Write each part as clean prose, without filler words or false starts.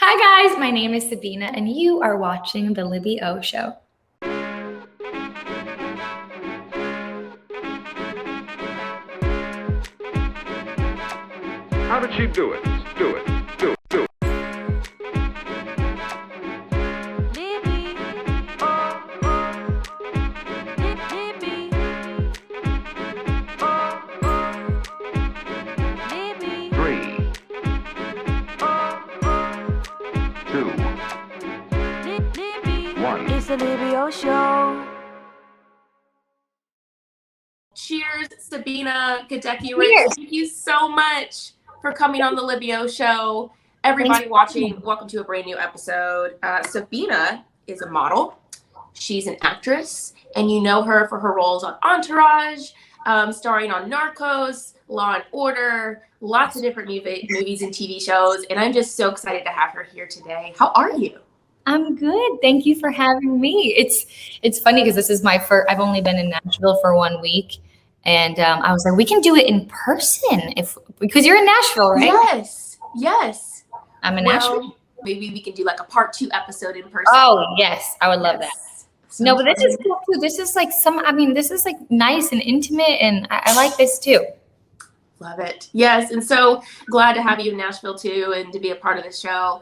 Hi guys, my name is Sabina and you are watching the Libby O Show. How did she do it? Do it. Do it. Do it. Libby. Libby. Libby. 3, 2, Libby. 1. It's the Libby O Show. Cheers, Sabina, Gadecki, Cheers. thank you so much for coming on the Libby O Show. Everybody watching, welcome to a brand new episode. Sabina is a model. She's an actress, and you know her for her roles on Entourage, starring on Narcos, Law and Order, lots of different movies and TV shows, and I'm just so excited to have her here today. How are you? I'm good. Thank you for having me. It's funny because this is my first. I've only been in Nashville for 1 week, and I was like, we can do it in person because you're in Nashville, right? Yes. I'm in Well, Nashville. maybe we can do like a part 2 episode in person. Oh yes, I would love that. So No, but this fun. is cool too. This is like this is like nice and intimate, and I like this too. Love it. Yes, and so glad to have you in Nashville too, and to be a part of the show.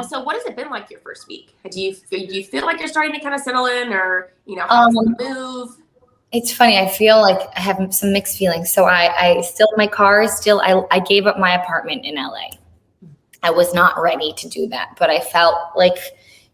So, what has it been like your first week? Do you feel like you're starting to kind of settle in, or how's the move? It's funny. I feel like I have some mixed feelings. So I still, my car is still, I gave up my apartment in LA. I was not ready to do that, but I felt like,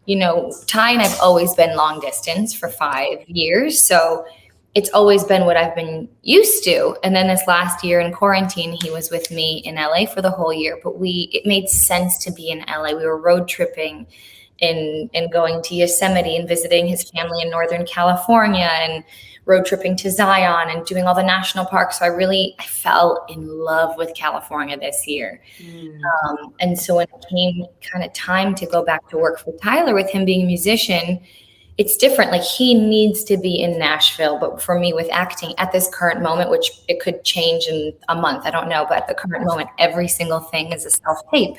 Ty and I've always been long distance for 5 years. So it's always been what I've been used to. And then this last year in quarantine, he was with me in LA for the whole year, but it made sense to be in LA. We were road tripping and going to Yosemite and visiting his family in Northern California and road tripping to Zion and doing all the national parks. So I fell in love with California this year. And so when it came kind of time to go back to work for Tyler, with him being a musician, it's different. Like, he needs to be in Nashville, but for me with acting at this current moment, which it could change in a month, I don't know, but at the current moment, every single thing is a self-tape.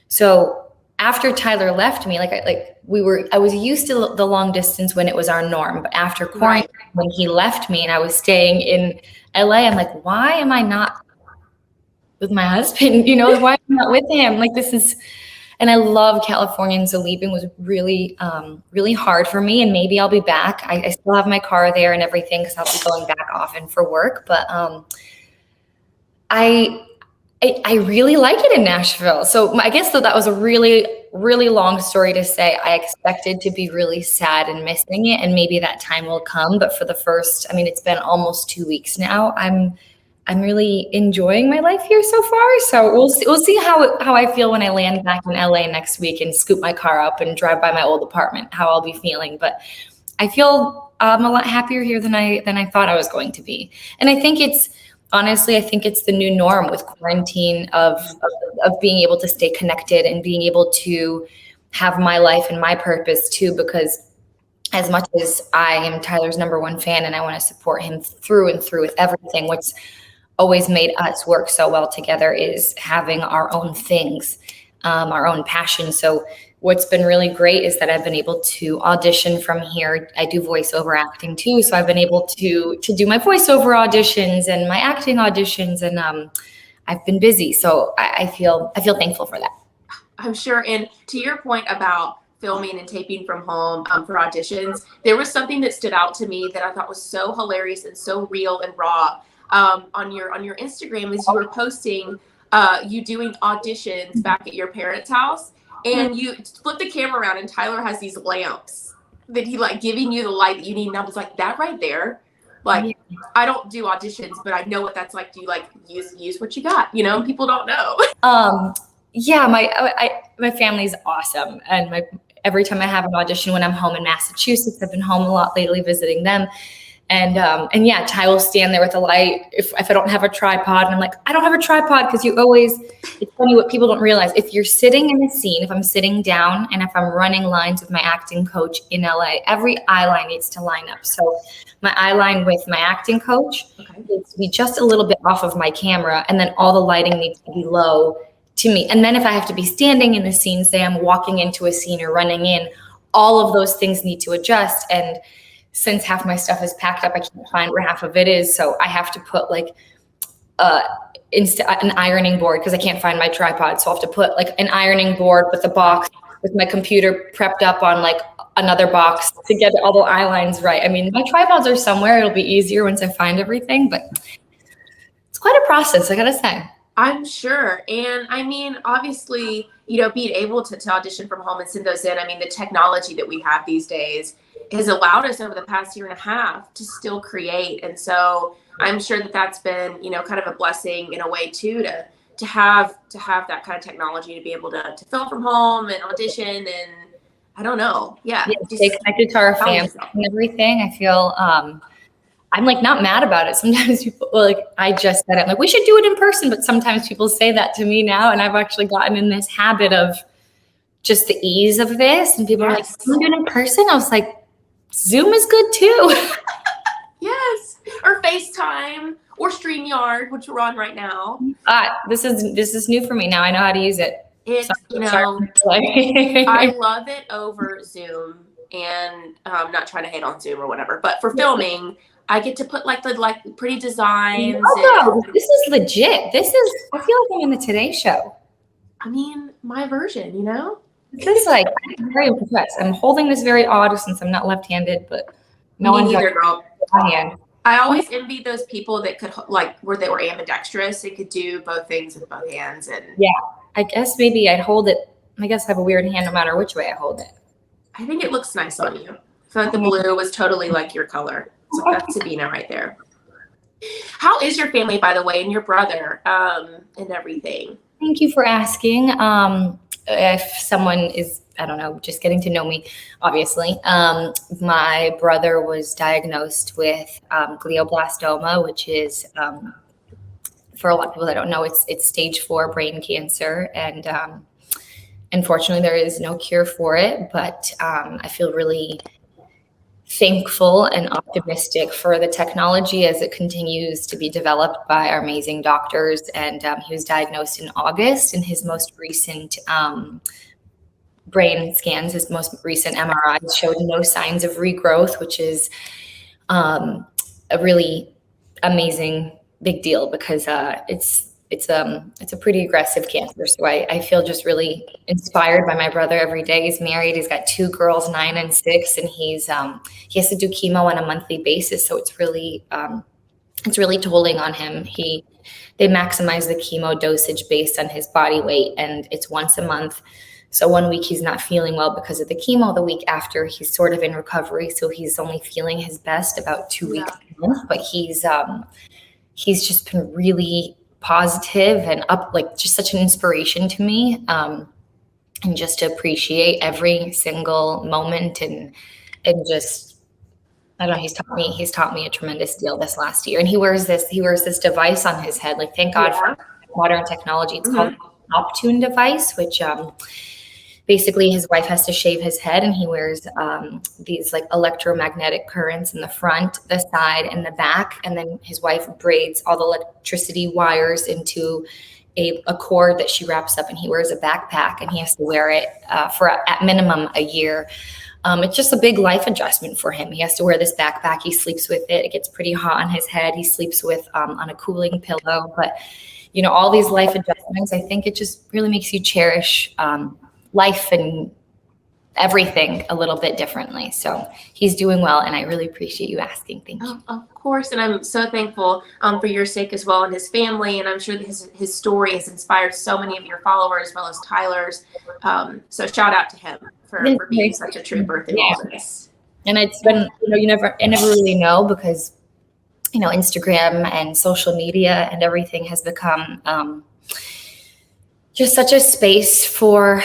So after Tyler left me, I was used to the long distance when it was our norm, but after quarantine, when he left me and I was staying in LA, I'm like, why am I not with my husband? Why am I not with him? Like, and I love California, and so leaving was really, really hard for me. And maybe I'll be back. I still have my car there and everything because I'll be going back often for work. But I really like it in Nashville. So I guess that was a really, really long story to say. I expected to be really sad and missing it, and maybe that time will come. But for the first, it's been almost 2 weeks now. I'm really enjoying my life here so far. So we'll see how I feel when I land back in LA next week and scoop my car up and drive by my old apartment, how I'll be feeling. But I feel a lot happier here than I thought I was going to be. And I think it's the new norm with quarantine of being able to stay connected and being able to have my life and my purpose too, because as much as I am Tyler's #1 fan and I want to support him through and through with everything, what's always made us work so well together is having our own things, our own passion. So what's been really great is that I've been able to audition from here. I do voiceover acting too. So I've been able to do my voiceover auditions and my acting auditions, and I've been busy. So I feel thankful for that. I'm sure. And to your point about filming and taping from home for auditions, there was something that stood out to me that I thought was so hilarious and so real and raw. On your Instagram, as you were posting you doing auditions back at your parents' house, and you flip the camera around and Tyler has these lamps that he giving you the light that you need, and I was like, that right there, I don't do auditions, but I know what that's like. Do you use what you got? People don't know. Yeah, my family's awesome, and every time I have an audition when I'm home in Massachusetts, I've been home a lot lately visiting them. And yeah, Ty will stand there with a light if I don't have a tripod, and I'm like, I don't have a tripod, because it's funny what people don't realize. If you're sitting in a scene, if I'm sitting down and if I'm running lines with my acting coach in LA, every eye line needs to line up. So my eye line with my acting coach needs to be just a little bit off of my camera, and then all the lighting needs to be low to me. And then if I have to be standing in the scene, say I'm walking into a scene or running in, all of those things need to adjust. And since half my stuff is packed up, I can't find where half of it is. So I have to put like an ironing board because I can't find my tripod. So I have to put like an ironing board with a box with my computer prepped up on like another box to get all the eye lines right. I mean, my tripods are somewhere. It'll be easier once I find everything, but it's quite a process, I gotta say. I'm sure. And I mean, obviously, you know, being able to audition from home and send those in, I mean, the technology that we have these days has allowed us over the past year and a half to still create. And so I'm sure that that's been, you know, kind of a blessing in a way too, to have that kind of technology to be able to film from home and audition and I don't know. Yeah. Stay connected to our family and everything. I feel, I'm like not mad about it. Sometimes people like, I just said it, I'm like, we should do it in person. But sometimes people say that to me now. And I've actually gotten in this habit of just the ease of this. And people are like, can we do it in person? I was like, Zoom is good too. Yes. Or FaceTime or StreamYard, which we're on right now. This is new for me. Now I know how to use it. It's, you know, I love it over Zoom and not trying to hate on Zoom or whatever, but for filming, I get to put like the pretty designs. No, this is legit. I feel like I'm in the Today Show. I mean, my version, you know? This is like, I'm very impressed. I'm holding this very odd since I'm not left-handed, but no one either, girl. My hand. I always envied those people that could where they were ambidextrous and could do both things with both hands. And yeah, I guess maybe I'd hold it. I guess I have a weird hand no matter which way I hold it. I think it looks nice on you. I feel like the blue was totally like your color. So that's Sabina right there. How is your family, by the way, and your brother and everything? Thank you for asking. If someone is, I don't know, just getting to know me, obviously. My brother was diagnosed with glioblastoma, which is, for a lot of people that don't know, it's stage 4 brain cancer. And unfortunately, there is no cure for it. But I feel really thankful and optimistic for the technology as it continues to be developed by our amazing doctors. And he was diagnosed in August, and his most recent brain scans, his most recent MRI showed no signs of regrowth, which is a really amazing big deal because it's a pretty aggressive cancer. So I feel just really inspired by my brother every day. He's married. He's got 2 girls, 9 and 6, and he has to do chemo on a monthly basis. So it's really tolling on him. They maximize the chemo dosage based on his body weight, and it's once a month. So 1 week he's not feeling well because of the chemo. The week after he's sort of in recovery. So he's only feeling his best about 2 weeks a month, but he's just been really positive and up, like just such an inspiration to me, and just to appreciate every single moment and just, I don't know, he's taught me a tremendous deal this last year. And he wears this device on his head. Like, thank God for modern technology. It's called an Optune device, which basically his wife has to shave his head, and he wears these like electromagnetic currents in the front, the side, and the back. And then his wife braids all the electricity wires into a cord that she wraps up, and he wears a backpack, and he has to wear it for at minimum a year. It's just a big life adjustment for him. He has to wear this backpack. He sleeps with it. It gets pretty hot on his head. He sleeps with on a cooling pillow. But, you know, all these life adjustments, I think it just really makes you cherish life and everything a little bit differently. So he's doing well, and I really appreciate you asking. Thank you. Of course, and I'm so thankful for your sake as well, and his family, and I'm sure that his story has inspired so many of your followers as well as Tyler's. So shout out to him for being such a trooper through all this. And it's been, you never really know, because, Instagram and social media and everything has become just such a space for,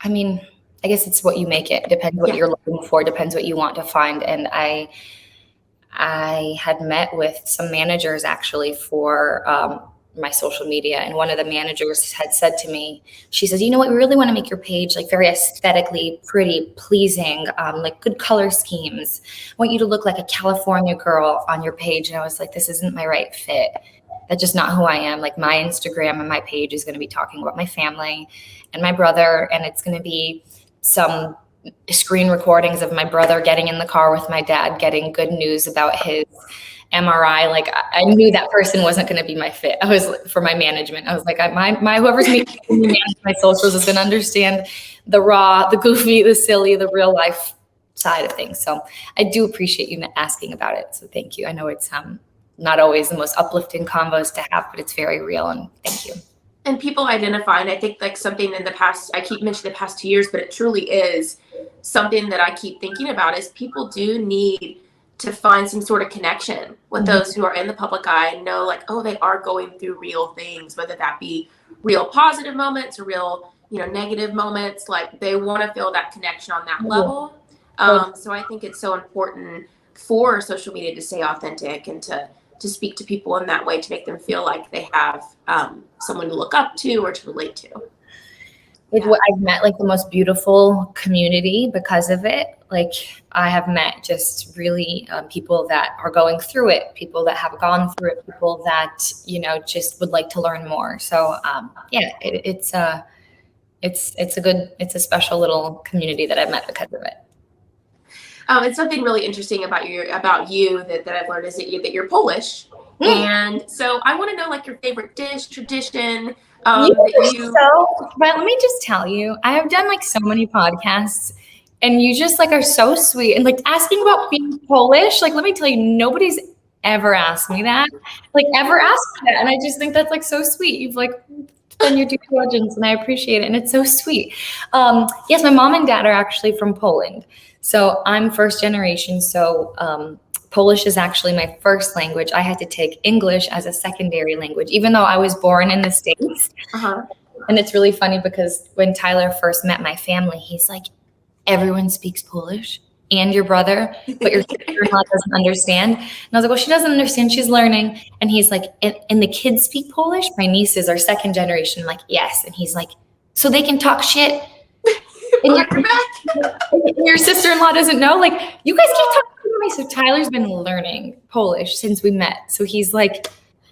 I guess it's what you make it. Depends what you're looking for. Depends what you want to find. And I had met with some managers actually for my social media. And one of the managers had said to me, she says, you know what, we really want to make your page like very aesthetically pretty, pleasing, like good color schemes. I want you to look like a California girl on your page. And I was like, this isn't my right fit. That's just not who I am. Like my Instagram and my page is going to be talking about my family and my brother, and it's going to be some screen recordings of my brother getting in the car with my dad, getting good news about his MRI. Like I knew that person wasn't going to be my fit. I was for my management. I was like, my whoever's making me manage my socials is going to understand the raw, the goofy, the silly, the real life side of things. So I do appreciate you asking about it. So thank you. I know it's not always the most uplifting convos to have, but it's very real, and thank you. And people identify, and I think like something in the past, I keep mentioning the past 2 years, but it truly is something that I keep thinking about is people do need to find some sort of connection with those who are in the public eye and know like, oh, they are going through real things, whether that be real positive moments or real, negative moments. Like they want to feel that connection on that level. So I think it's so important for social media to stay authentic and to speak to people in that way, to make them feel like they have someone to look up to or to relate to. I've met like the most beautiful community because of it. Like I have met just really people that are going through it, people that have gone through it, people that, just would like to learn more. So it's a special little community that I've met because of it. It's something really interesting about you that I've learned is that you're Polish. And so I want to know like your favorite dish, tradition. But let me just tell you, I have done like so many podcasts, and you just like are so sweet, and like asking about being Polish. Like, let me tell you, nobody's ever asked me that, and I just think that's like so sweet. You've like done your due diligence, and I appreciate it, and it's so sweet. Yes, my mom and dad are actually from Poland, so I'm first generation. So Polish is actually my first language. I had to take English as a secondary language, even though I was born in the States. And it's really funny because when Tyler first met my family, he's like, everyone speaks Polish and your brother, but your sister-in-law doesn't understand. And I was like, well, she doesn't understand. She's learning. And he's like, and the kids speak Polish? My nieces are second generation. I'm like, yes. And he's like, so they can talk shit? And your sister-in-law doesn't know? Like, you guys keep talking to me. So Tyler's been learning Polish since we met. So he's like,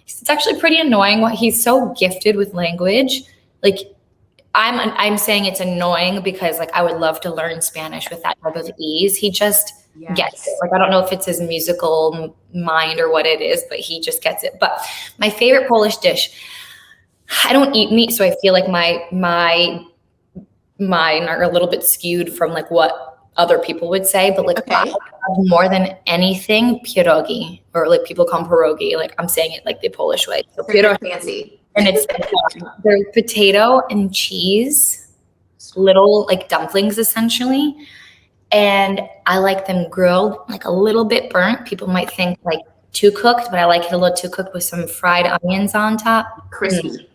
it's actually pretty annoying. He's so gifted with language. Like, I'm saying it's annoying because like I would love to learn Spanish with that type of ease. He just gets it. Like, I don't know if it's his musical mind or what it is, but he just gets it. But my favorite Polish dish, I don't eat meat, so I feel like mine are a little bit skewed from like what other people would say, but like I love more than anything pierogi, or like people call them pierogi. Like I'm saying it like the Polish way. So pierogi, fancy. And it's they're potato and cheese, little like dumplings essentially. And I like them grilled, like a little bit burnt. People might think like too cooked, but I like it a little too cooked with some fried onions on top. Crispy.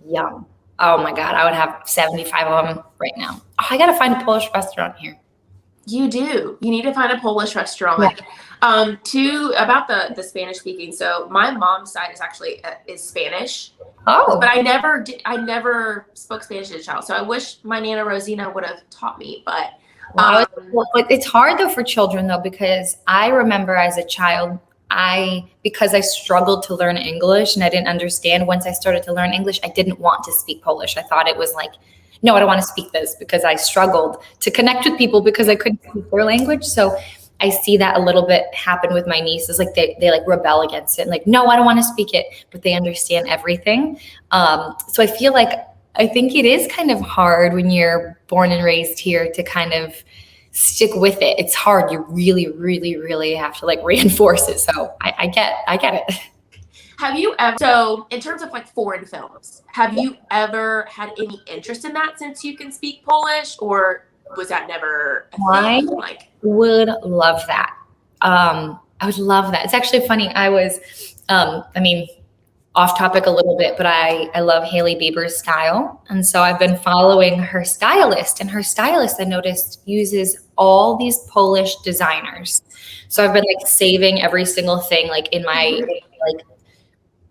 Yum. Oh my God, I would have 75 of them right now. Oh, I got to find a Polish restaurant here. You do. You need to find a Polish restaurant. About the Spanish speaking. So my mom's side is actually is Spanish. Oh. But I never spoke Spanish as a child. So I wish my Nana Rosina would have taught me. But but it's hard though for children though, because I remember as a child, because I struggled to learn English and I didn't understand. Once I started to learn English, I didn't want to speak Polish. I thought it was like, no, I don't want to speak this, because I struggled to connect with people because I couldn't speak their language. So I see that a little bit happen with my nieces. Like they like rebel against it and like, no, I don't want to speak it, but they understand everything. So I feel like, I think it is kind of hard when you're born and raised here to kind of stick with it. It's hard. You really, really, really have to like reinforce it. So I get it. Have you ever, so in terms of like foreign films, have you ever had any interest in that since you can speak Polish, or was that never a thing? Would love that. I would love that. It's actually funny. I was, off topic a little bit, but I love Hailey Bieber's style. And so I've been following her stylist, and her stylist, I noticed, uses all these Polish designers. So I've been like saving every single thing like in my like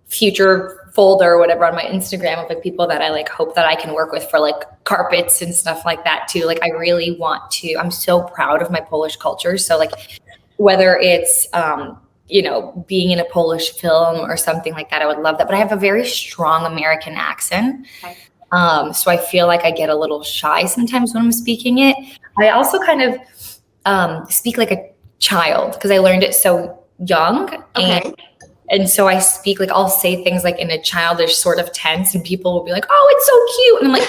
future folder or whatever on my Instagram of like people that I like hope that I can work with for like carpets and stuff like that too. Like I really want to, I'm so proud of my Polish culture. So like whether it's being in a Polish film or something like that. I would love that. But I have a very strong American accent. Okay. So I feel like I get a little shy sometimes when I'm speaking it. I also kind of speak like a child because I learned it so young. Okay. And so I speak like, I'll say things like in a childish sort of tense, and people will be like, oh, it's so cute. And I'm like,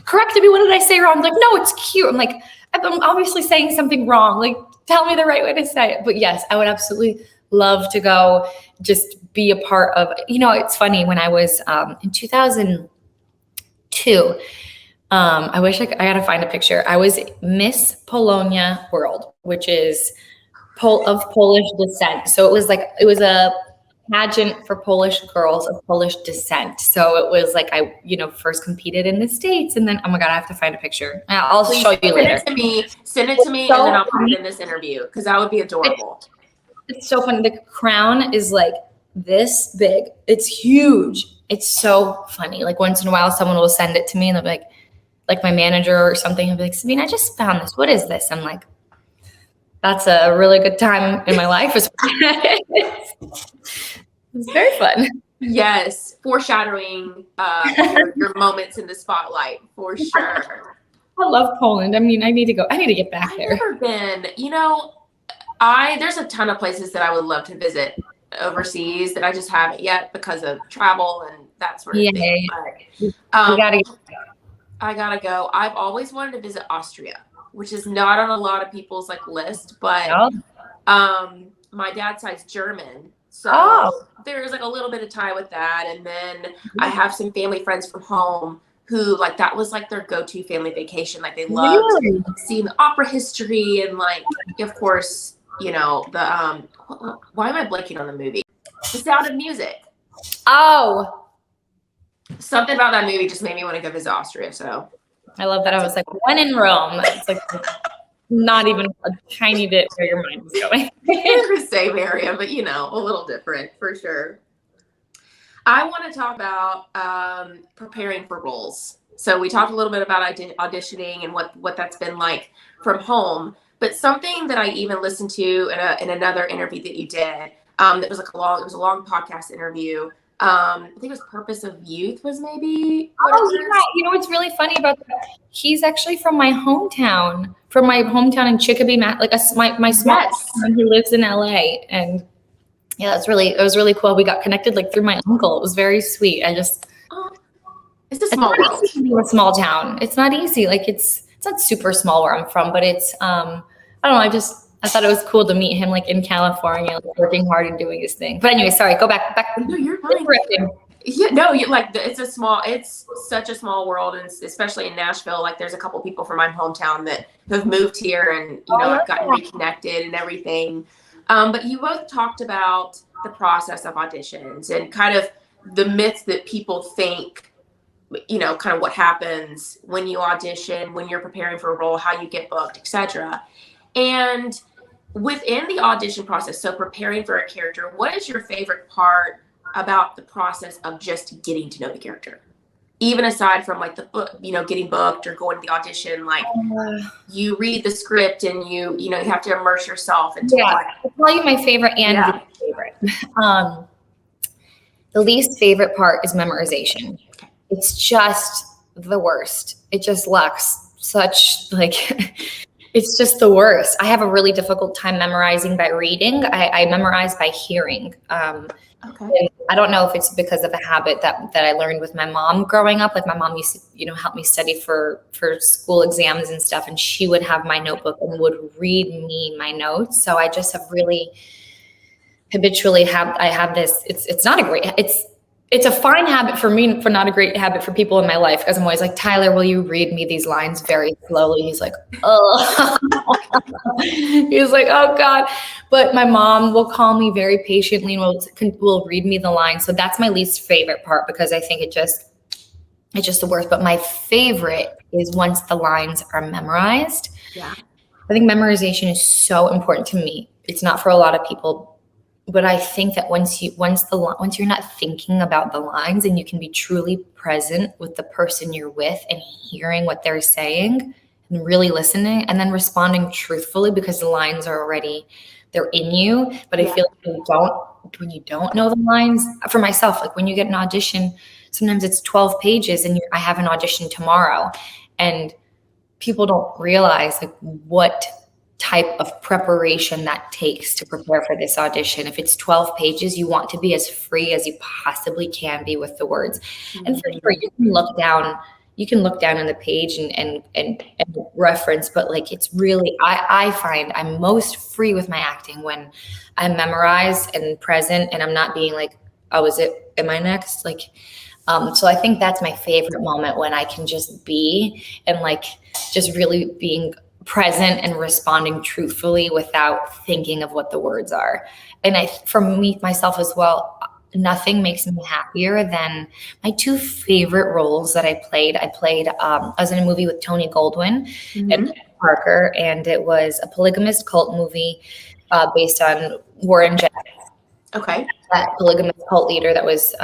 correct me, what did I say wrong? I'm like, no, it's cute. I'm like, I'm obviously saying something wrong. Like, tell me the right way to say it. But yes, I would absolutely love to go just be a part of, it's funny when I was in 2002, I wish I got to find a picture. I was Miss Polonia World, which is of Polish descent. So it was a pageant for Polish girls of Polish descent. So it was like I, first competed in the States, and then, oh my God, I have to find a picture. I'll Please show you later. Send it to me, and then I'll put it in this interview because that would be adorable. It's so funny. The crown is like this big. It's huge. It's so funny. Like once in a while, someone will send it to me, and they'll be like my manager or something, will be like, Sabina, I just found this. What is this? I'm like, that's a really good time in my life. It's very fun. Yes, foreshadowing your moments in the spotlight for sure. I love Poland. I mean, I need to go. I need to get back there. I've never been. There's a ton of places that I would love to visit overseas that I just haven't yet because of travel and that sort of thing. But, I gotta go. I've always wanted to visit Austria, which is not on a lot of people's list, but my dad's side's German. So there's a little bit of tie with that. And then I have some family friends from home who that was their go-to family vacation. They loved seeing the opera history and of course, the why am I blanking on the movie? The Sound of Music. Oh. Something about that movie just made me want to go visit Austria. So I love that. I was like, when in Rome. It's not even a tiny bit where your mind was going. It's the same area, but a little different for sure. I want to talk about preparing for roles. So we talked a little bit about auditioning and what that's been like from home, but something that I even listened to in another interview that you did, that was it was a long podcast interview. I think it was Purpose of Youth was maybe. Yeah. What's really funny about that? He's actually from my hometown in Chicopee, my small town. He lives in LA, and yeah, it was really cool. We got connected through my uncle. It was very sweet. It's a small world. A small town. It's not easy. It's not super small where I'm from, but it's I don't know. I thought it was cool to meet him in California, working hard and doing his thing. But anyway, sorry, go back. No, you're fine. Yeah, no, it's such a small world, and especially in Nashville, there's a couple people from my hometown that have moved here, and I've gotten reconnected and everything. But you both talked about the process of auditions and kind of the myths that people think, kind of what happens when you audition, when you're preparing for a role, how you get booked, etc. And within the audition process, so preparing for a character, what is your favorite part about the process of just getting to know the character? Even aside from the book, getting booked or going to the audition, you read the script and you have to immerse yourself into I'll tell you my favorite and least favorite. The least favorite part is memorization. It's just the worst. It just lacks such it's just the worst. I have a really difficult time memorizing by reading. I memorize by hearing. And I don't know if it's because of a habit that I learned with my mom growing up. My mom used to, help me study for school exams and stuff. And she would have my notebook and would read me my notes. So I just have really habitually have this. It's not a great, it's a fine habit for me, for not a great habit for people in my life, because I'm always like, Tyler, will you read me these lines very slowly? He's like, oh, he's like, oh God. But my mom will call me very patiently and will read me the lines. So that's my least favorite part, because I think it's just the worst. But my favorite is once the lines are memorized. Yeah. I think memorization is so important to me. It's not for a lot of people. But I think that once you're not thinking about the lines and you can be truly present with the person you're with and hearing what they're saying and really listening and then responding truthfully, because the lines are already they're in you. But I feel like when you don't know the lines, for myself, like when you get an audition, sometimes it's 12 pages and I have an audition tomorrow, and people don't realize like what type of preparation that takes to prepare for this audition. If it's 12 pages, you want to be as free as you possibly can be with the words. And for sure, you can look down on the page and reference, but like it's really, I find I'm most free with my acting when I'm memorized and present, and I'm not being like, oh, am I next? Like, so I think that's my favorite moment, when I can just be, and like just really being present and responding truthfully without thinking of what the words are. And for me, myself as well, nothing makes me happier than my two favorite roles that I played. I was in a movie with Tony Goldwyn and Parker, and it was a polygamist cult movie based on Warren Jeffs. Okay. That polygamist cult leader that was,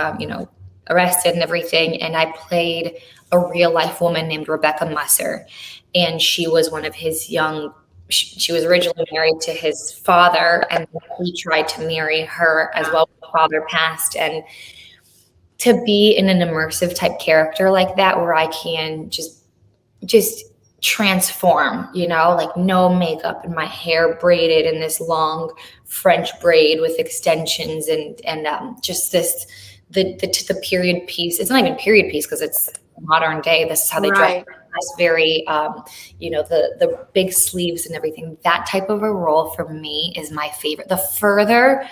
arrested and everything. And I played a real life woman named Rebecca Musser. And she was one of his she was originally married to his father, and he tried to marry her as well. The father passed. And to be in an immersive type character like that, where I can just transform, like no makeup and my hair braided in this long French braid with extensions and just the period piece. It's not even period piece because it's modern day. This is how they dress. It's very, the big sleeves and everything. That type of a role for me is my favorite. The further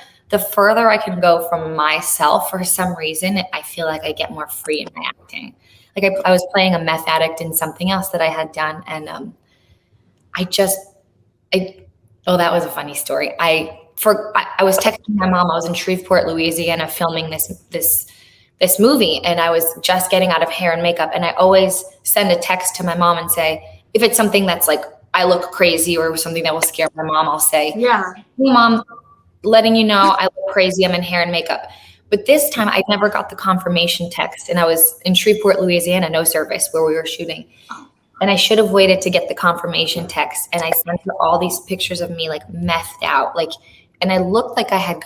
I can go from myself, for some reason, I feel like I get more free in my acting. Like I was playing a meth addict in something else that I had done. And that was a funny story. I was texting my mom. I was in Shreveport, Louisiana, filming this movie, and I was just getting out of hair and makeup. And I always send a text to my mom and say, if it's something that's like I look crazy or something that will scare my mom, I'll say, "Yeah, hey, Mom, letting you know I look crazy. I'm in hair and makeup." But this time I never got the confirmation text, and I was in Shreveport, Louisiana, no service, where we were shooting. And I should have waited to get the confirmation text. And I sent her all these pictures of me like methed out, and I looked like I had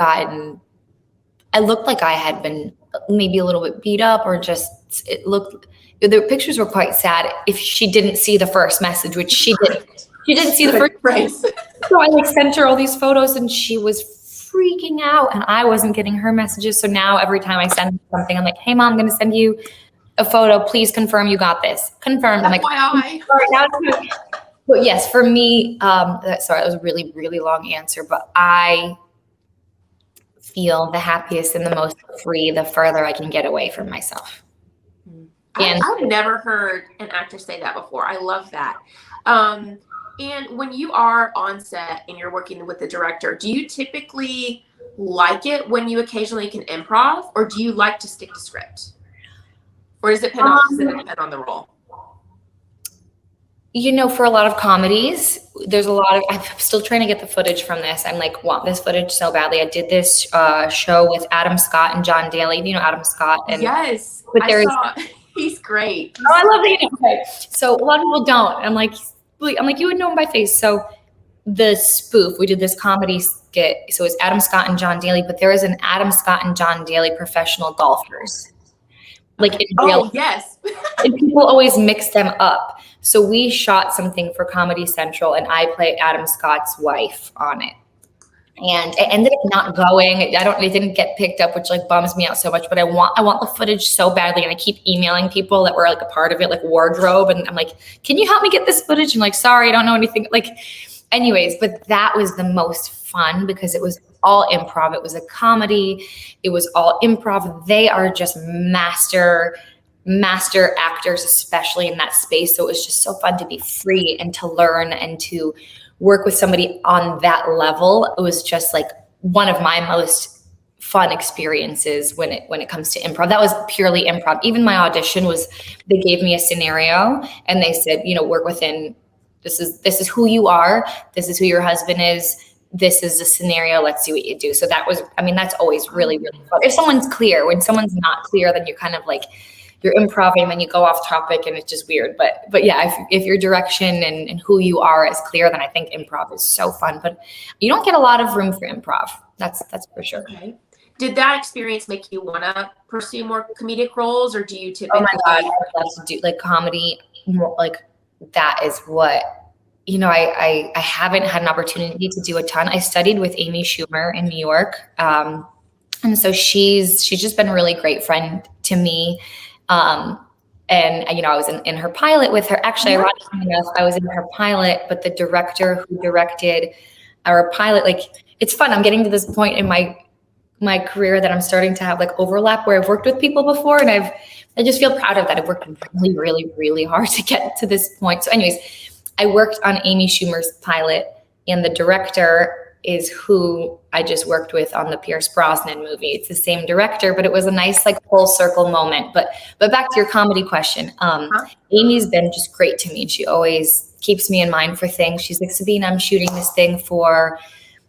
been maybe a little bit beat up, or the pictures were quite sad if she didn't see the first message, which she didn't. She didn't see the first message. So I sent her all these photos, and she was freaking out, and I wasn't getting her messages. So now every time I send something, I'm like, "Hey Mom, I'm going to send you a photo. Please confirm you got this." Confirmed. I'm like, "Sorry, now it's good." But yes, for me, sorry, that was a really, really long answer, but I feel the happiest and the most free the further I can get away from myself. And I've never heard an actor say that before. I love that. And when you are on set and you're working with the director, do you typically like it when you occasionally can improv, or do you like to stick to script? Or does it depend on the role? For a lot of comedies, I'm still trying to get the footage from this. I'm like, want this footage so badly. I did this show with Adam Scott and John Daly. Do you know Adam Scott? And, yes, he's great. I love the okay. So a lot of people don't. I'm like, you would know him by face. So the spoof, we did this comedy skit. So it's Adam Scott and John Daly, but there is an Adam Scott and John Daly professional golfers. Like in real, yes. And people always mix them up. So we shot something for Comedy Central, and I played Adam Scott's wife on it. And it ended up not going. It didn't get picked up, which bums me out so much. But I want the footage so badly, and I keep emailing people that were a part of it, like wardrobe, and I'm like, "Can you help me get this footage?" And sorry, I don't know anything. Anyways, but that was the most fun because it was all improv. It was a comedy. It was all improv. They are just master actors, especially in that space. So it was just so fun to be free and to learn and to work with somebody on that level. It was just one of my most fun experiences when it comes to improv. That was purely improv. Even my audition they gave me a scenario and they said, work within, this is who you are. This is who your husband is. This is the scenario. Let's see what you do. So that was, that's always really, really fun. If someone's clear, when someone's not clear, then you're kind of you're improv and then you go off topic and it's just weird. But yeah, if your direction and who you are is clear, then I think improv is so fun. But you don't get a lot of room for improv. That's for sure. Okay. Did that experience make you want to pursue more comedic roles, or do you typically? Oh my God, I would love to do like comedy. More, like that is what, I haven't had an opportunity to do a ton. I studied with Amy Schumer in New York. And so she's just been a really great friend to me. And I was in her pilot with her. Actually, ironically enough, I was in her pilot, but the director who directed our pilot, like, it's fun. I'm getting to this point in my career that I'm starting to have like overlap where I've worked with people before, and I just feel proud of that. I've worked really, really, really hard to get to this point. So anyways, I worked on Amy Schumer's pilot, and the director is who I just worked with on the Pierce Brosnan movie. It's the same director, but it was a nice like full circle moment. But back to your comedy question. Amy's been just great to me, and she always keeps me in mind for things. She's like, Sabina, I'm shooting this thing for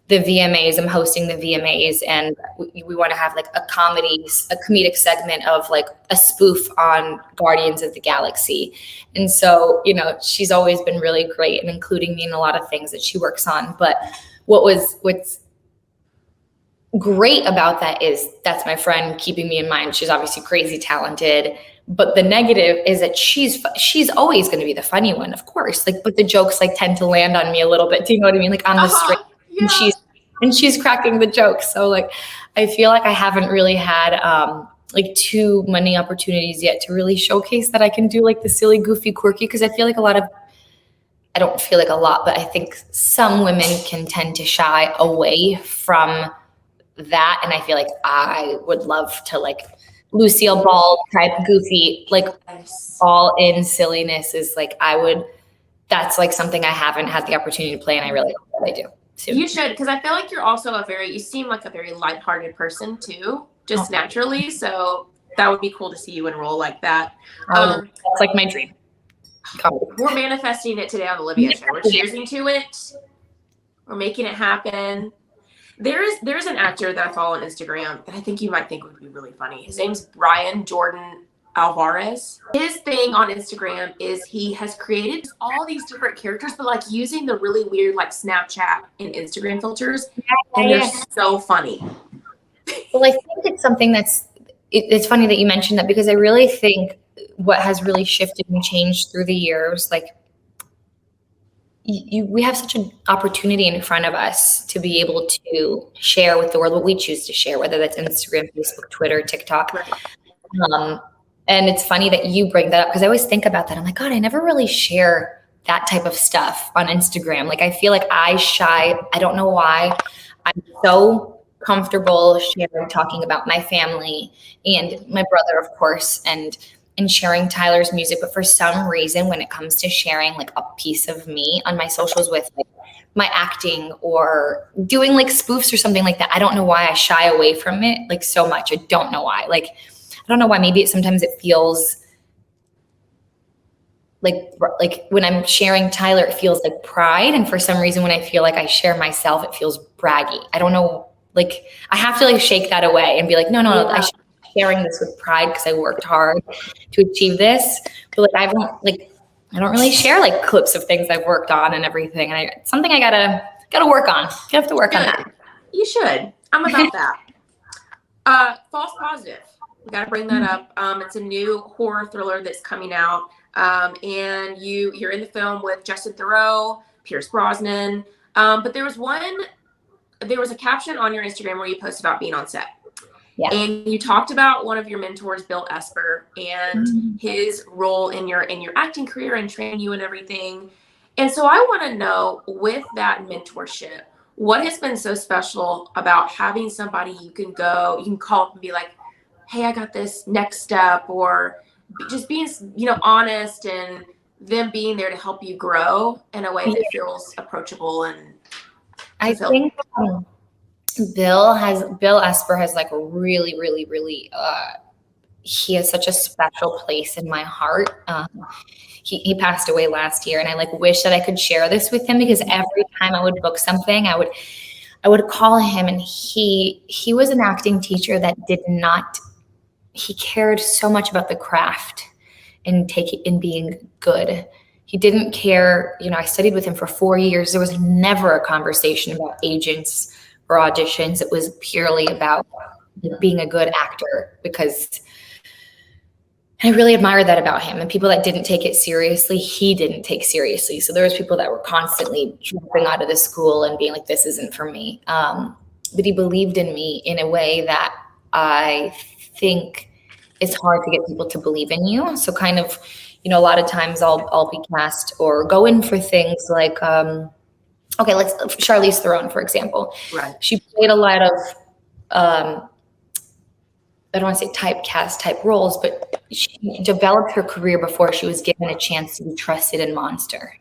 the VMAs. I'm hosting the VMAs, and we want to have like a comedic segment of like a spoof on Guardians of the Galaxy. And so, she's always been really great and including me in a lot of things that she works on. But what's great about that is that's my friend keeping me in mind. She's obviously crazy talented, but the negative is that she's always going to be the funny one, of course. Like, but the jokes like tend to land on me a little bit. Do you know what I mean? Like on the straight. Yeah. And she's cracking the jokes. So like, I feel like I haven't really had like too many opportunities yet to really showcase that I can do like the silly, goofy, quirky. Cause I feel like I don't feel like a lot, but I think some women can tend to shy away from that. And I feel like I would love to like Lucille Ball type goofy, like all in silliness is like, that's like something I haven't had the opportunity to play. And I really hope that I do. Soon. You should, because I feel like you're also you seem like a very lighthearted person too, just naturally. So that would be cool to see you in a role like that. That's like my dream. We're manifesting it today on the Libby show. We're cheersing to it. We're making it happen. There's an actor that I follow on Instagram that I think you might think would be really funny. His name's Brian Jordan Alvarez. His thing on Instagram is he has created all these different characters, but like using the really weird like Snapchat and Instagram filters, and they're so funny. Well, I think it's something it's funny that you mentioned that, because I really think what has really shifted and changed through the years, like we have such an opportunity in front of us to be able to share with the world what we choose to share, whether that's Instagram, Facebook, Twitter, TikTok. Right. And it's funny that you bring that up, because I always think about that. I'm like, God, I never really share that type of stuff on Instagram. Like, I feel like I shy. I don't know why. I'm so comfortable talking about my family and my brother, of course, and sharing Tyler's music. But for some reason, when it comes to sharing like a piece of me on my socials with like my acting or doing like spoofs or something like that, I don't know why I shy away from it like so much. I don't know why. Like, I don't know why. Maybe sometimes it feels like when I'm sharing Tyler, it feels like pride. And for some reason, when I feel like I share myself, it feels braggy. I don't know. Like, I have to like shake that away and be like, no, I should be sharing this with pride because I worked hard to achieve this. But like, I don't really share like clips of things I've worked on and everything. And it's something I gotta work on. You have to work on that. You should. I'm about that. False positive. We got to bring that up. It's a new horror thriller that's coming out. And you're in the film with Justin Theroux, Pierce Brosnan. But there was a caption on your Instagram where you posted about being on set. Yeah. And you talked about one of your mentors, Bill Esper, and his role in your acting career and training you and everything. And so I want to know, with that mentorship, what has been so special about having somebody you can call up and be like, hey, I got this next step, or just being, honest, and them being there to help you grow in a way that feels approachable and fulfilling. I think Bill Esper has like really, really, really, he has such a special place in my heart. He passed away last year, and I like wish that I could share this with him, because every time I would book something, I would call him, and he was an acting teacher that did not he cared so much about the craft and being good. He didn't care, I studied with him for 4 years. There was never a conversation about agents or auditions. It was purely about being a good actor, because I really admired that about him. And people that didn't take it seriously, he didn't take seriously. So there was people that were constantly dropping out of the school and being like, this isn't for me. But he believed in me in a way that I think it's hard to get people to believe in you. So kind of, a lot of times I'll be cast or go in for things like, let's Charlize Theron, for example. Right. She played a lot of, I don't want to say typecast type roles, but she developed her career before she was given a chance to be trusted in Monster.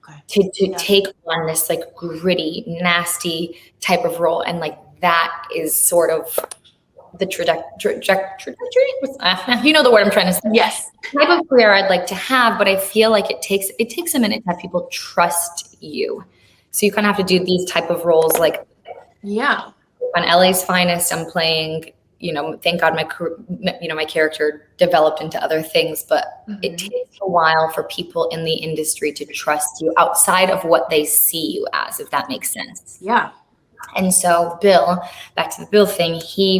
Okay. To take on this like gritty, nasty type of role. And like that is sort of the trajectory. You know the word I'm trying to say. Yes. Type of career I'd like to have, but I feel like it takes a minute to have people trust you. So you kind of have to do these type of roles. Like on LA's Finest, I'm playing, thank God my character developed into other things, but it takes a while for people in the industry to trust you outside of what they see you as, if that makes sense. Yeah. And so Bill, back to the Bill thing, he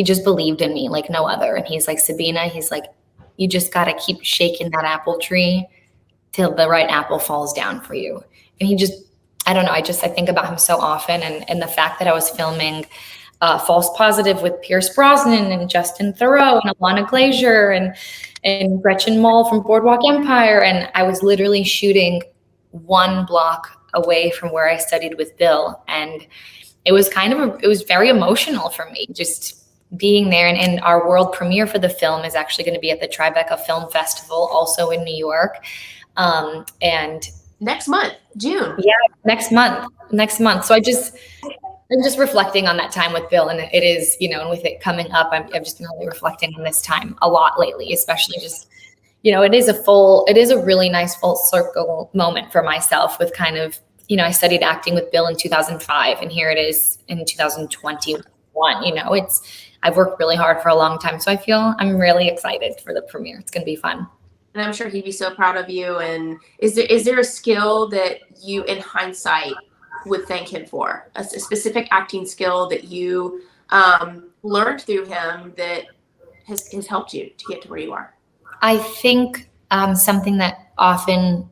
just believed in me like no other. And he's like, Sabina, he's like, you just got to keep shaking that apple tree till the right apple falls down for you. And I don't know. I think about him so often. And the fact that I was filming False Positive with Pierce Brosnan and Justin Theroux and Alana Glazer and Gretchen Mol from Boardwalk Empire. And I was literally shooting 1 block away from where I studied with Bill. And it was it was very emotional for me just being there. And our world premiere for the film is actually going to be at the Tribeca Film Festival, also in New York. And next month, June. Yeah, next month. So I'm just reflecting on that time with Bill, and it is, and with it coming up, I've just been really reflecting on this time a lot lately, especially just, it is a really nice full circle moment for myself with kind of, I studied acting with Bill in 2005, and here it is in 2021. I've worked really hard for a long time, so I'm really excited for the premiere. It's going to be fun. And I'm sure he'd be so proud of you. And is there a skill that you, in hindsight, would thank him for? A specific acting skill that you learned through him that has helped you to get to where you are? I think something that often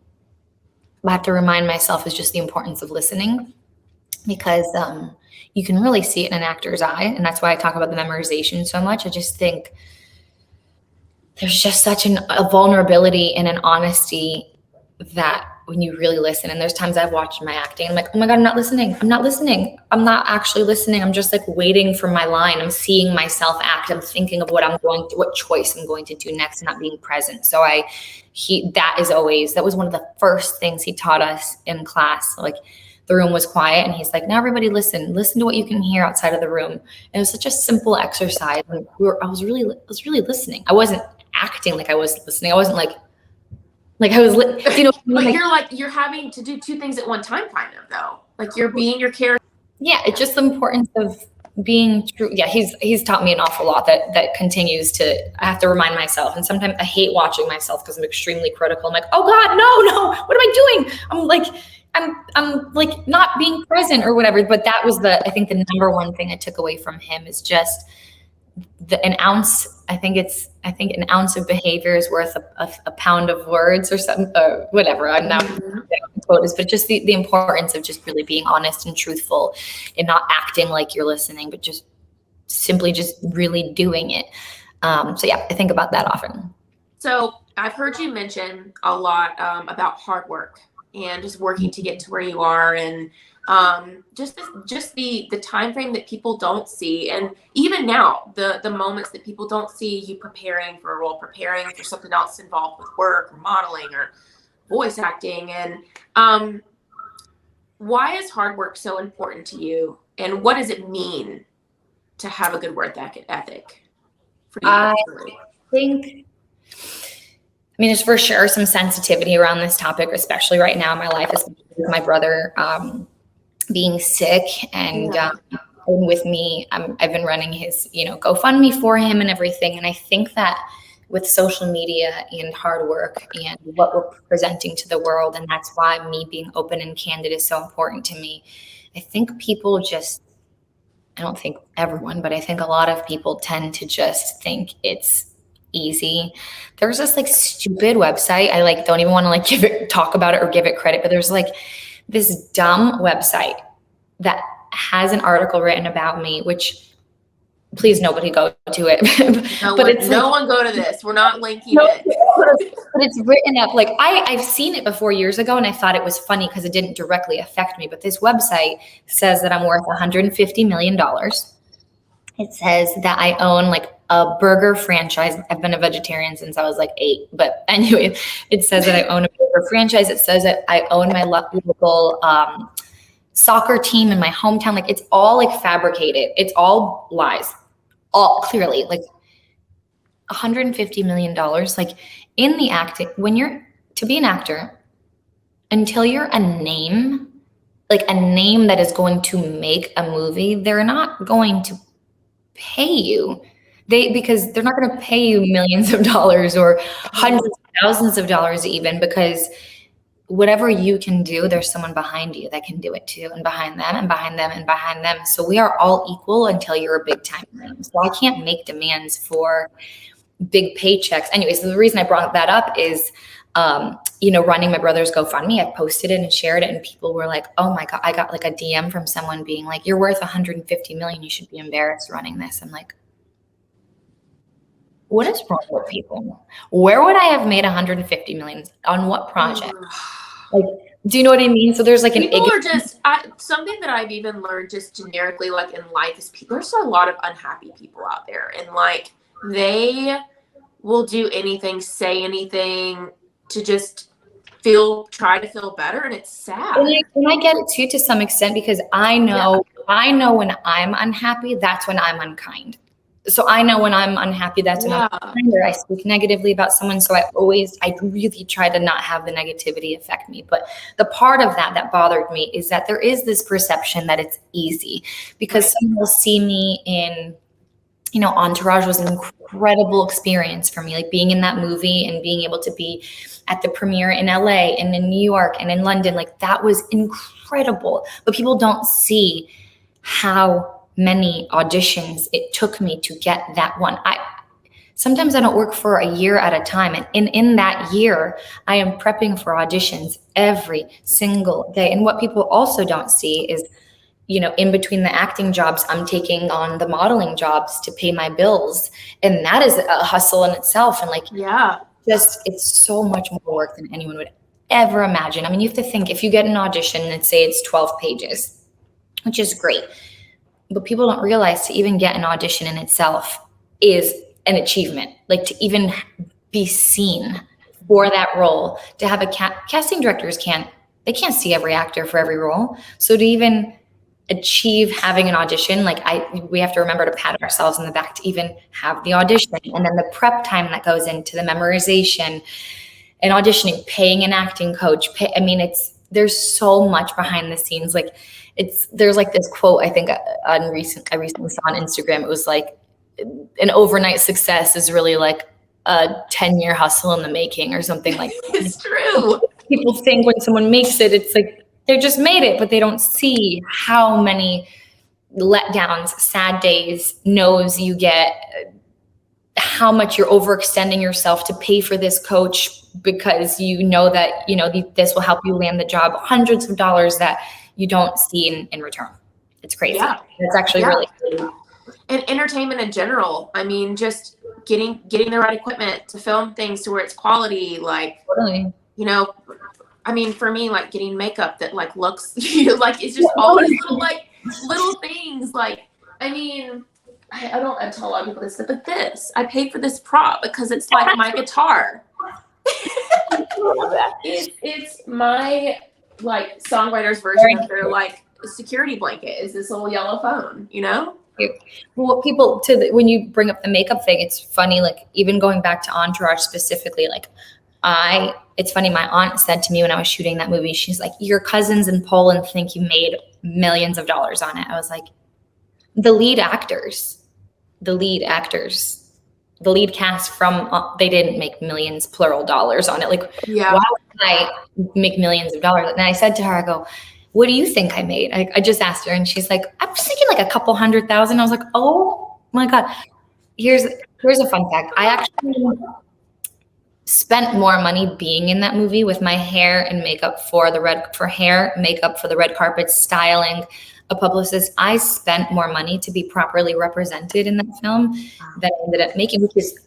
I have to remind myself is just the importance of listening, because you can really see it in an actor's eye. And that's why I talk about the memorization so much. I just think there's just such a vulnerability and an honesty that when you really listen, and there's times I've watched my acting, I'm like, oh my God, I'm not listening. I'm not actually listening. I'm just like waiting for my line. I'm seeing myself act. I'm thinking of what choice I'm going to do next, and not being present. So that was one of the first things he taught us in class. Like the room was quiet and he's like, now everybody listen to what you can hear outside of the room. And it was such a simple exercise. And I was really listening. I wasn't acting like I was listening. I wasn't like I was, but you're having to do 2 things at one time, kind of, though. Like you're being your character. Yeah, it's just the importance of being true. Yeah, he's taught me an awful lot that continues to, I have to remind myself. And sometimes I hate watching myself because I'm extremely critical. I'm like, oh God, no, what am I doing? I'm like not being present or whatever. But that was I think the number one thing I took away from him is just an ounce. I think an ounce of behavior is worth a pound of words or something, whatever. I'm not quotas, but just the importance of just really being honest and truthful and not acting like you're listening, but just simply just really doing it. So yeah, I think about that often. So I've heard you mention a lot about hard work and just working to get to where you are, and just the time frame that people don't see, and even now the moments that people don't see you preparing for a role, preparing for something else involved with work or modeling or voice acting. And why is hard work so important to you, and what does it mean to have a good work ethic for you? I think, there's for sure some sensitivity around this topic, especially right now in my life, especially with my brother being sick. And and with me, I've been running his, GoFundMe for him and everything. And I think that with social media and hard work and what we're presenting to the world, and that's why me being open and candid is so important to me. I think people just, I don't think everyone, but I think a lot of people tend to just think it's easy. There's this like stupid website. I like don't even want to like talk about it or give it credit, but there's like this dumb website that has an article written about me, which please nobody go to it. No one go to this. We're not linking it. But it's written up like I've seen it before years ago, and I thought it was funny because it didn't directly affect me. But this website says that I'm worth $150 million. It says that I own like a burger franchise. I've been a vegetarian since I was like 8. But anyway, it says that I own a burger franchise. It says that I own my local soccer team in my hometown. Like it's all like fabricated. It's all lies. All clearly like $150 million. Like in the acting, when you're to be an actor, until you're a name, like a name that is going to make a movie, they're not going to pay you. Because they're not going to pay you millions of dollars or hundreds of thousands of dollars even, because whatever you can do, there's someone behind you that can do it too, and behind them and behind them and behind them. So we are all equal until you're a big time name. So I can't make demands for big paychecks. Anyways, the reason I brought that up is, running my brother's GoFundMe. I posted it and shared it, and people were like, "Oh my God!" I got like a DM from someone being like, "You're worth $150 million. You should be embarrassed running this." I'm like, what is wrong with people? Where would I have made $150 million on what project? Like, do you know what I mean? So there's like people are just something that I've even learned just generically, like in life, is there's a lot of unhappy people out there, and like they will do anything, say anything to just try to feel better, and it's sad. And I get it too to some extent, because I know when I'm unhappy, that's when I'm unkind. So I know when I'm unhappy, that's when I'm unkind, or I speak negatively about someone. So I really try to not have the negativity affect me. But the part of that bothered me is that there is this perception that it's easy, because someone will see me in, Entourage was an incredible experience for me, like being in that movie and being able to be at the premiere in LA and in New York and in London. Like that was incredible. But people don't see how many auditions it took me to get that one. Sometimes I don't work for a year at a time. And in that year, I am prepping for auditions every single day. And what people also don't see is, in between the acting jobs, I'm taking on the modeling jobs to pay my bills. And that is a hustle in itself. And it's so much more work than anyone would ever imagine. I mean, you have to think, if you get an audition and say it's 12 pages, which is great, but people don't realize to even get an audition in itself is an achievement. Like to even be seen for that role, to have casting directors can't see every actor for every role. So to even achieve having an audition, we have to remember to pat ourselves in the back to even have the audition. And then the prep time that goes into the memorization and auditioning, paying an acting coach. There's so much behind the scenes. There's like this quote, I think I recently saw on Instagram. It was like, an overnight success is really like a 10-year hustle in the making, or something like that. It's true. People think when someone makes it, it's like they just made it, but they don't see how many letdowns, sad days, no's you get, how much you're overextending yourself to pay for this coach because that, this will help you land the job, hundreds of dollars that you don't see in return. It's crazy. Yeah. It's actually really cool. And entertainment in general. I mean, just getting the right equipment to film things to where it's quality, totally. For me, like getting makeup that looks it's just all these little things. I tell a lot of people this, but I paid for this prop because it's like my guitar. It's my songwriter's version of their security blanket is this little yellow phone, Well, people when you bring up the makeup thing, it's funny, even going back to Entourage specifically, it's funny, my aunt said to me when I was shooting that movie, she's like, your cousins in Poland think you made millions of dollars on it. I was like, the lead cast from, they didn't make millions, plural dollars on it. Like, Yeah. why would I make millions of dollars? And I said to her, I go, what do you think I made? I just asked her, and she's like, I was thinking like a couple $100,000. I was like, oh my God. Here's a fun fact. I actually spent more money being in that movie with my hair and makeup for the red carpet, styling, a publicist. I spent more money to be properly represented in that film than I ended up making, which is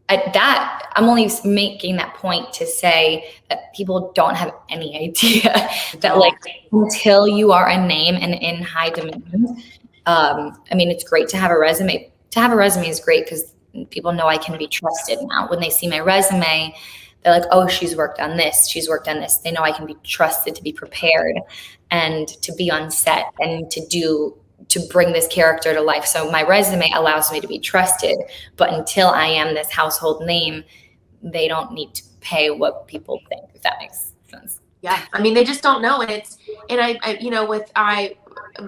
at that, I'm only making that point to say that people don't have any idea that like until you are a name and in high demand, I mean, it's great to have a resume. To have a resume is great because people know I can be trusted now. When they see my resume, they're like, oh, she's worked on this. She's worked on this. They know I can be trusted to be prepared and to be on set and to bring this character to life. So my resume allows me to be trusted. But until I am this household name, they don't need to pay what people think, if that makes sense. Yeah. I mean, they just don't know. And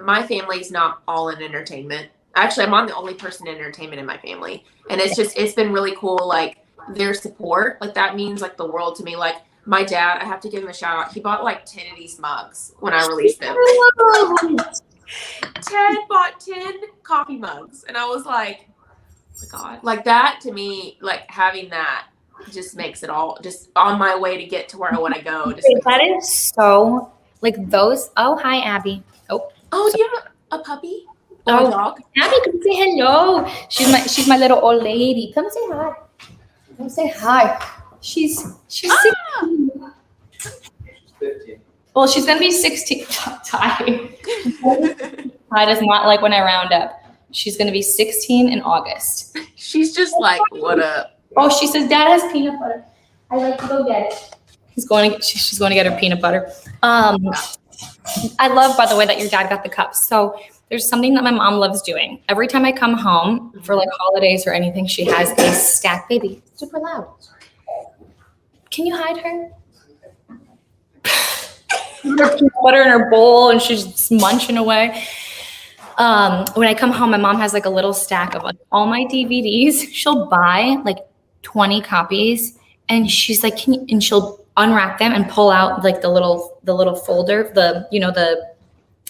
my family's not all in entertainment. Actually, I'm on the only person in entertainment in my family. And it's been really cool. Like their support, like that means like the world to me. Like my dad, I have to give him a shout out. He bought like 10 of these mugs when I released them. Ted bought 10 coffee mugs. And I was like, oh my God, like that to me, like having that just makes it all just on my way to get to where I want to go. That is so like those. Oh, hi, Abby. Oh, do you have a puppy? Oh, dog? Abby, come say hello. She's my little old lady. Come say hi. Come say hi. She's 16. 15. Well, she's gonna be 16. Ty does not like when I round up. She's gonna be 16 in August. She's just like, what up? Oh, she says Dad has peanut butter. I like to go get it. She's going to get her peanut butter. I love, by the way, that your dad got the cups. So there's something that my mom loves doing. Every time I come home for like holidays or anything, she has a stack. Baby, super loud. Can you hide her? Her peanut butter in her bowl and she's just munching away. When I come home, my mom has like a little stack of like all my DVDs. She'll buy like 20 copies and she's like, and she'll unwrap them and pull out like the little folder,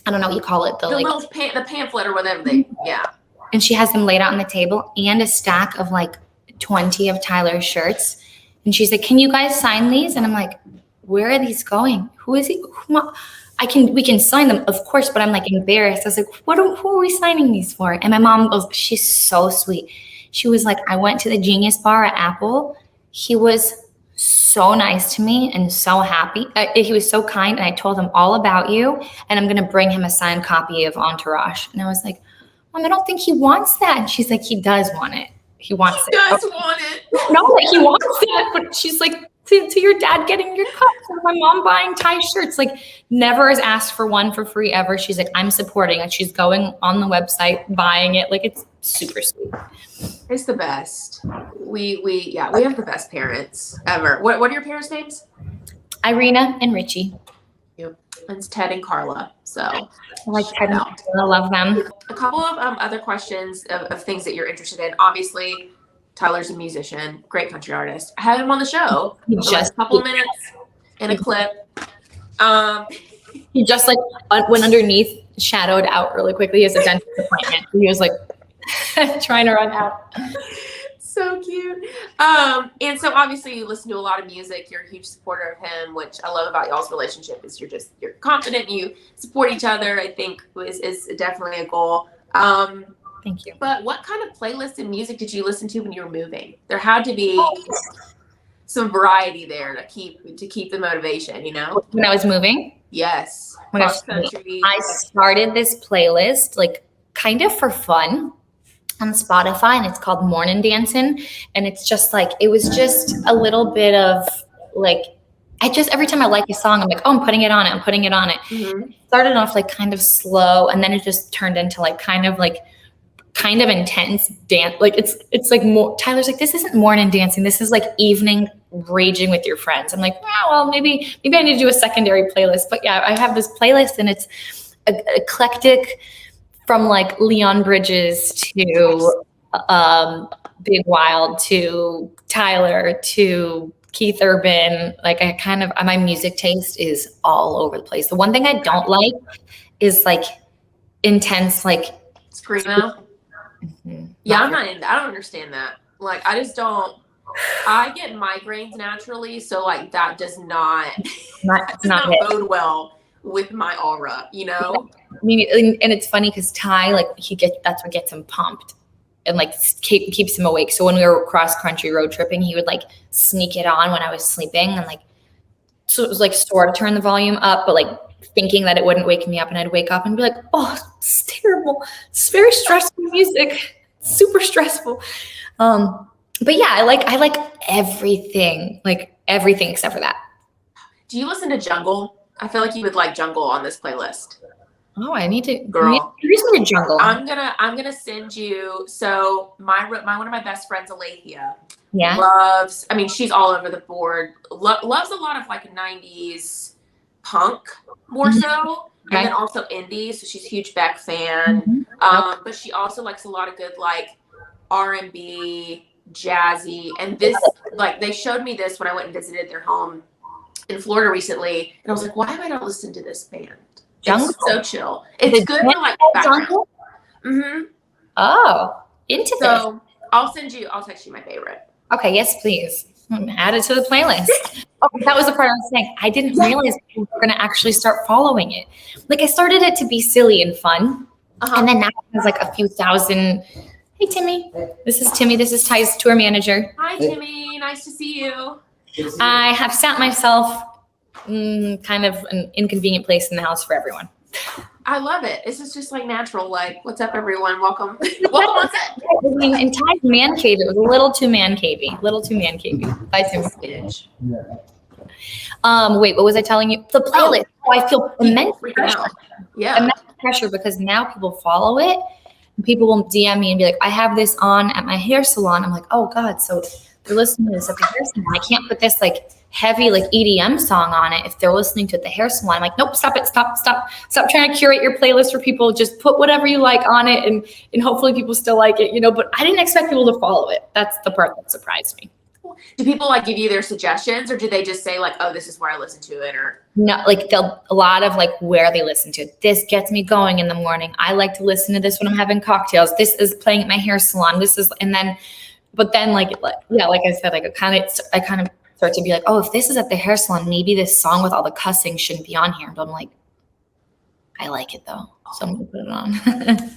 I don't know what you call it. The pamphlet or whatever yeah. And she has them laid out on the table and a stack of like 20 of Tyler's shirts. And she's like, can you guys sign these? And I'm like, where are these going? Who is he? We can sign them, of course, but I'm like embarrassed. I was like, who are we signing these for? And my mom goes, she's so sweet. She was like, I went to the Genius Bar at Apple. He was so nice to me and so happy. He was so kind. And I told him all about you. And I'm going to bring him a signed copy of Entourage. And I was like, Mom, I don't think he wants that. And she's like, he does want it. He wants it. He does want it. No, like he wants that. But she's like, to your dad getting your cups and my mom buying Ty shirts. Like never has asked for one for free ever. She's like, I'm supporting it. She's going on the website, buying it. Like it's super sweet. It's the best. We have the best parents ever. What are your parents' names? Irina and Richie. Yep. It's Ted and Carla. So I like Ted and Carla. I love them. A couple of other questions of things that you're interested in. Obviously, Tyler's a musician, great country artist. I had him on the show for just a couple of minutes in a clip. He just like went underneath, shadowed out really quickly. He has a dentist appointment. He was like trying to run out. So cute. And so obviously you listen to a lot of music. You're a huge supporter of him, which I love about y'all's relationship is you're confident, you support each other. I think is definitely a goal. Thank you. But what kind of playlist and music did you listen to when you were moving? There had to be some variety there to keep the motivation, you know? When I was moving? Yes. Oh my gosh, I started this playlist like kind of for fun on Spotify and it's called Morning Dancing. And it's just like, it was just a little bit of like, every time I like a song, I'm like, oh, I'm putting it on it. Mm-hmm. It started off like kind of slow and then it just turned into like kind of intense dance. Like it's like more, Tyler's like, this isn't morning dancing. This is like evening raging with your friends. I'm like, well, maybe I need to do a secondary playlist. But yeah, I have this playlist and it's eclectic, from like Leon Bridges to Big Wild to Tyler to Keith Urban. Like my music taste is all over the place. The one thing I don't like is like intense, like Screamo. mhm, Yeah, not I'm not into. I don't understand that. Like, I just don't. I get migraines naturally, so like that does not not, that it's does not not it. bode well with my aura. You know. I mean, and it's funny because Ty, like that's what gets him pumped and like keeps him awake. So when we were cross country road tripping, he would like sneak it on when I was sleeping, and like so it was like sort of turn the volume up, but like thinking that it wouldn't wake me up, and I'd wake up and be like, oh, it's terrible. It's very stressful music, super stressful. But yeah, I like everything except for that. Do you listen to Jungle? I feel like you would like Jungle on this playlist. Oh, I need to Girl. introduce me to Jungle. I'm gonna send you. So my one of my best friends, Alethea, Yeah. loves. I mean, she's all over the board. Loves a lot of like '90s punk more Mhm. so, Okay. and then also indie. So she's a huge Beck fan. Mhm. But she also likes a lot of good like R&B, jazzy, and this like they showed me this when I went and visited their home in Florida recently, and I was like, why have I not listened to this band? Jungle. It's so chill. It's The good for like background. Jungle? Mm-hmm. Oh, into this. So I'll text you my favorite. Okay, yes, please. Add it to the playlist. Oh, that was the part I was saying. I didn't realize people were going to actually start following it. Like I started it to be silly and fun, and then now it has like a few thousand. Hey, Timmy. This is Timmy. This is Ty's tour manager. Hi, Timmy. Nice to see you. I have sat myself kind of an inconvenient place in the house for everyone. I love it. This is just like natural. Like, what's up, everyone? Welcome. Welcome on set. I mean, in Ty's man cave, it was a little too man cavey. Bye, Timmy. Bitch. Wait, what was I telling you? The playlist. Oh, I feel immense Freaking pressure. out. Yeah. Immense pressure because now people follow it. And people will DM me and be like, I have this on at my hair salon. I'm like, oh God, so they're listening to this at the hair salon. I can't put this like heavy like EDM song on it if they're listening to it at the hair salon. I'm like, nope, stop it, stop trying to curate your playlist for people. Just put whatever you like on it and hopefully people still like it, but I didn't expect people to follow it. That's the part that surprised me. Do people like give you their suggestions, or do they just say like, oh, this is where I listen to it, or No, like a lot of like where they listen to it. This gets me going in the morning. I like to listen to this when I'm having cocktails. This is playing at my hair salon. But then like I said, like I kind of start to be like, oh, if this is at the hair salon, maybe this song with all the cussing shouldn't be on here. But I'm like, I like it though, so I'm gonna put it on.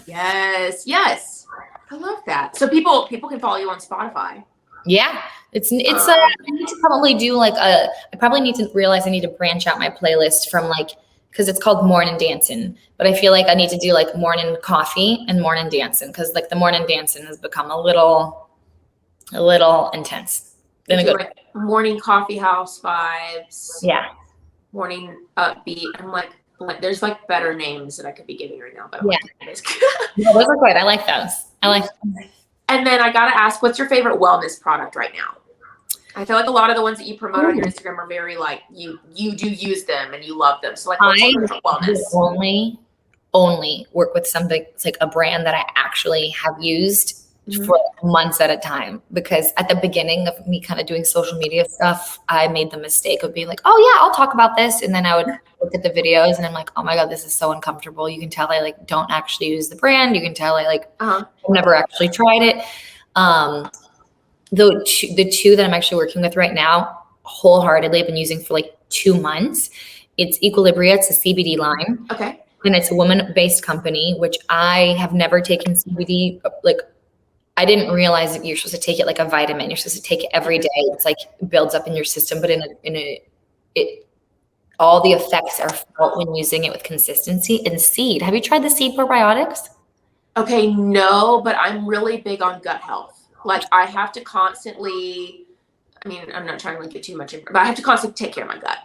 yes, I love that. So people can follow you on Spotify. Yeah, it's I need to probably do I probably need to realize I need to branch out my playlist from because it's called Morning Dancing, but I feel like I need to do like morning coffee and morning dancing because like the morning dancing has become a little intense. Then Like morning coffee house vibes. Yeah. Morning upbeat. I'm like there's like better names that I could be giving right now, but Yeah. No, those are good. I like those. And then I gotta ask, what's your favorite wellness product right now? I feel like a lot of the ones that you promote on your Instagram are very like you do use them and you love them. So like, what's your favorite wellness? Only work with something. It's like a brand that I actually have used for months at a time, because at the beginning of me kind of doing social media stuff, I made the mistake of being like, oh yeah, I'll talk about this. And then I would look at the videos and I'm like, oh my God, this is so uncomfortable. You can tell I don't actually use the brand. You can tell I I've never actually tried it. The two that I'm actually working with right now, wholeheartedly, I've been using for 2 months. It's Equilibria. It's a CBD line. Okay. And it's a woman-based company, which I have never taken CBD. I didn't realize that you're supposed to take it like a vitamin. You're supposed to take it every day. It's it builds up in your system, but all the effects are felt when using it with consistency. And seed. Have you tried the seed probiotics? Okay, no, but I'm really big on gut health. I have to constantly, I'm not trying to get too much, but I have to constantly take care of my gut.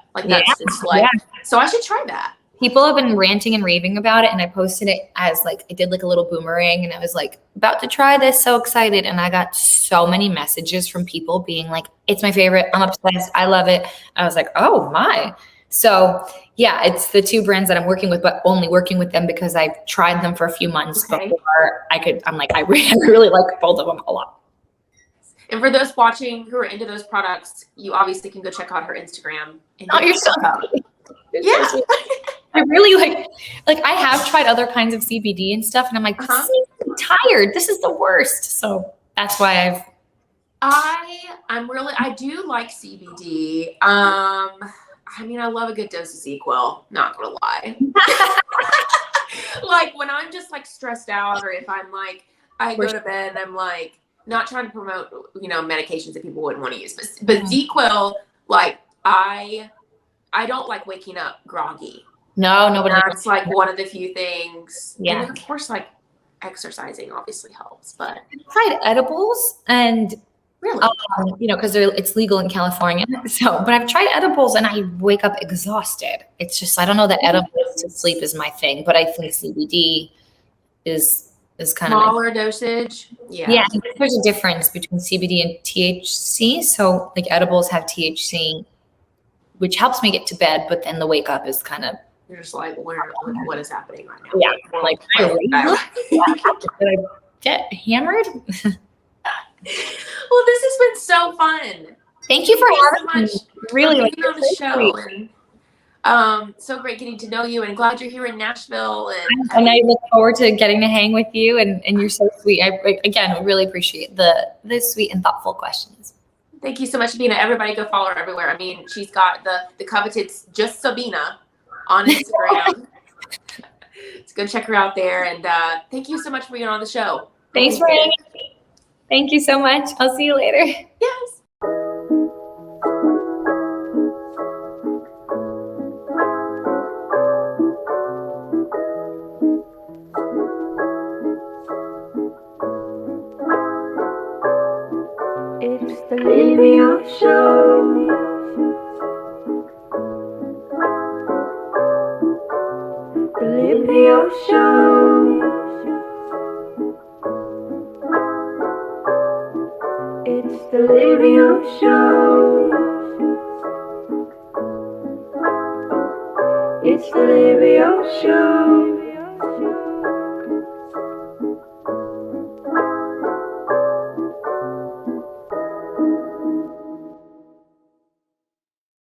So I should try that. People have been ranting and raving about it, and I posted it as I did a little boomerang, and I was about to try this, so excited. And I got so many messages from people being like, it's my favorite, I'm obsessed, I love it. I was like, oh my. So yeah, it's the two brands that I'm working with, but only working with them because I've tried them for a few months Okay. before I'm like, I really like both of them a lot. And for those watching who are into those products, you obviously can go check out her Instagram. And Oh, you're so sweet. You're so Yeah. sweet. I really like I have tried other kinds of CBD and stuff, and I'm like, this Uh-huh. I'm tired. This is the worst. So that's why I do like CBD. I mean, I love a good dose of ZQL, not gonna lie. Like when I'm just like stressed out, or if I'm like, I go to bed and I'm like, not trying to promote, medications that people wouldn't want to use, but ZQL, like I don't like waking up groggy. nobody. That's like one of the few things. Yeah. And then of course, like exercising obviously helps, but I've tried edibles and really, because it's legal in California. So, but I've tried edibles and I wake up exhausted. It's just I don't know that edibles to sleep is my thing, but I think CBD is kind of smaller dosage. yeah. I think there's a difference between CBD and THC. So like edibles have THC, which helps me get to bed, but then the wake up is kind of You're just like, what is happening right now? yeah. Like did I get hammered? Well, this has been so fun. Thank you for so having me. much Really, for like, being on the so show, sweet. and so great getting to know you, and glad you're here in Nashville. And I look forward to getting to hang with you, and you're so sweet. I really appreciate the sweet and thoughtful questions. Thank you so much, Sabina. Everybody go follow her everywhere. I mean, she's got the coveted just Sabina on Instagram. So go check her out there, and thank you so much for being on the show. Thanks for hanging. Thank you so much. I'll see you later. Yes. It's the Libby Show. The Libby Show. It's the Libby Show. It's the Libby Show.